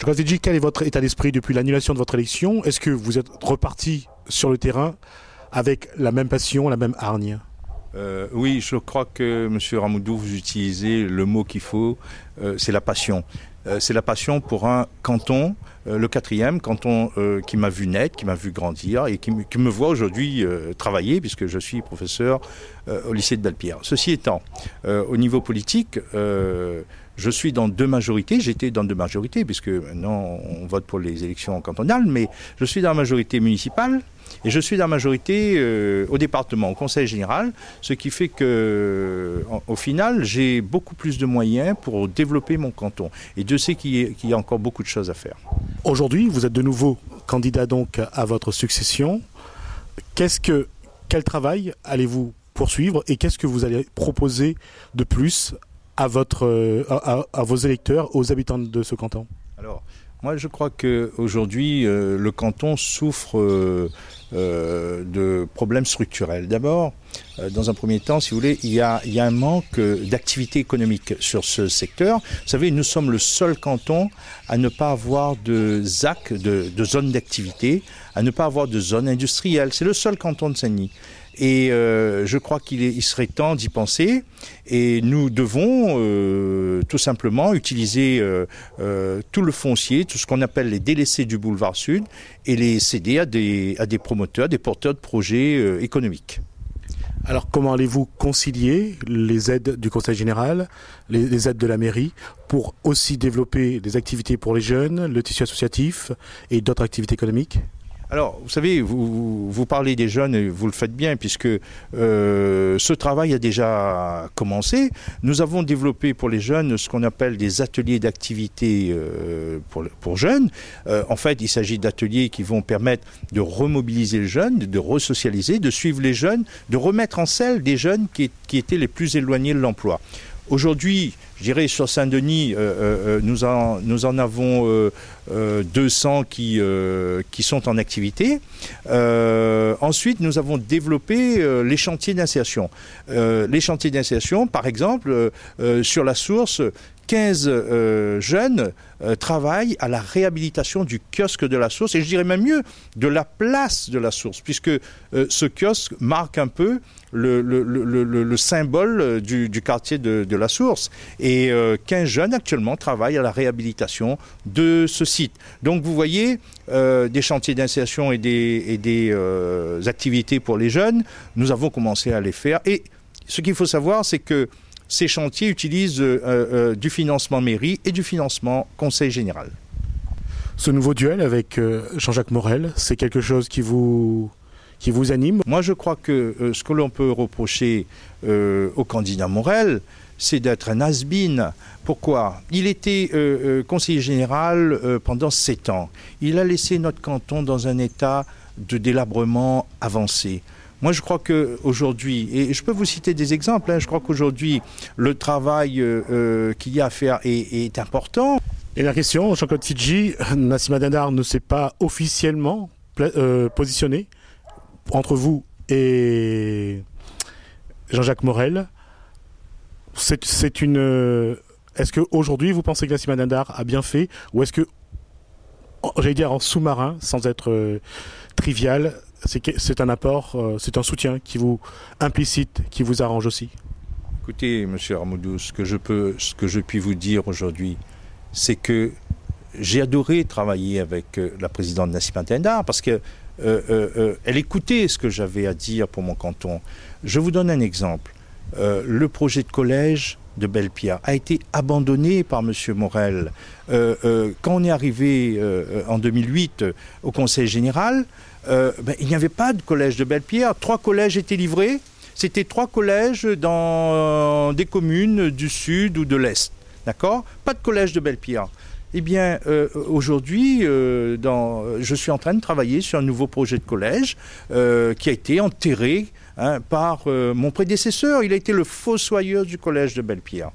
Jean-Claude Fidji, quel est votre état d'esprit depuis l'annulation de votre élection? Est-ce que vous êtes reparti sur le terrain avec la même passion, la même hargne? Oui, je crois que M. Ramoudou, vous utilisez le mot qu'il faut, c'est la passion. C'est la passion pour un canton, le 4e canton qui m'a vu naître, qui m'a vu grandir et qui me voit aujourd'hui travailler, puisque je suis professeur au lycée de Belle-Pierre. Ceci étant, au niveau politique, je suis dans 2 majorités, j'étais dans 2 majorités, puisque maintenant on vote pour les élections cantonales, mais je suis dans la majorité municipale et je suis dans la majorité au département, au conseil général, ce qui fait que, au final, j'ai beaucoup plus de moyens pour développer mon canton. Et Dieu sait qu'il y a encore beaucoup de choses à faire. Aujourd'hui, vous êtes de nouveau candidat donc à votre succession. Quel travail allez-vous poursuivre et qu'est-ce que vous allez proposer de plus à vos électeurs, aux habitants de ce canton? Alors, moi je crois qu'aujourd'hui le canton souffre de problèmes structurels. D'abord, dans un premier temps, si vous voulez, il y a un manque d'activité économique sur ce secteur. Vous savez, nous sommes le seul canton à ne pas avoir de ZAC, de zone d'activité, à ne pas avoir de zone industrielle. C'est le seul canton de Saint-Denis. Et je crois qu'il serait temps d'y penser et nous devons tout simplement utiliser tout le foncier, tout ce qu'on appelle les délaissés du boulevard Sud et les céder à des promoteurs, des porteurs de projets économiques. Alors comment allez-vous concilier les aides du Conseil général, les aides de la mairie, pour aussi développer des activités pour les jeunes, le tissu associatif et d'autres activités économiques ? Alors, vous savez, vous parlez des jeunes et vous le faites bien puisque ce travail a déjà commencé. Nous avons développé pour les jeunes ce qu'on appelle des ateliers d'activité pour jeunes. En fait, il s'agit d'ateliers qui vont permettre de remobiliser les jeunes, de resocialiser, de suivre les jeunes, de remettre en selle des jeunes qui étaient les plus éloignés de l'emploi. Aujourd'hui, je dirais sur Saint-Denis, nous en avons 200 qui sont en activité. Ensuite, nous avons développé les chantiers d'insertion. Les chantiers d'insertion, par exemple, sur la source, 15 jeunes travaillent à la réhabilitation du kiosque de la source, et je dirais même mieux, de la place de la source, puisque ce kiosque marque un peu le symbole du quartier de la source. Et 15 jeunes actuellement travaillent à la réhabilitation de ce site. Donc vous voyez, des chantiers d'insertion et des activités pour les jeunes, nous avons commencé à les faire. Et ce qu'il faut savoir, c'est que ces chantiers utilisent du financement mairie et du financement conseil général. Ce nouveau duel avec Jean-Jacques Morel, c'est quelque chose qui vous anime? Moi, je crois que ce que l'on peut reprocher au candidat Morel, c'est d'être un has-been. Pourquoi? Il était conseiller général pendant 7 ans. Il a laissé notre canton dans un état de délabrement avancé. Moi, je crois qu'aujourd'hui, et je peux vous citer des exemples, je crois qu'aujourd'hui, le travail qu'il y a à faire est important. Et la question, Jean-Claude Fidji, Nassima Dindar ne s'est pas officiellement positionné entre vous et Jean-Jacques Morel. Est-ce qu'aujourd'hui, vous pensez que Nassima Dindar a bien fait, ou est-ce que, j'allais dire en sous-marin, sans être trivial, c'est un apport, c'est un soutien implicite qui vous arrange aussi? Écoutez, M. Ramoudou, ce que je puis vous dire aujourd'hui, c'est que j'ai adoré travailler avec la présidente Nassima Dindar parce que elle écoutait ce que j'avais à dire pour mon canton. Je vous donne un exemple. Le projet de collège de Belle-Pierre a été abandonné par M. Morel. Quand on est arrivé en 2008 au Conseil général, il n'y avait pas de collège de Belle-Pierre. 3 collèges étaient livrés. C'était 3 collèges dans des communes du sud ou de l'est. D'accord? Pas de collège de Belle-Pierre. Eh bien, aujourd'hui, je suis en train de travailler sur un nouveau projet de collège qui a été enterré par mon prédécesseur. Il a été le fossoyeur du collège de Belle-Pierre.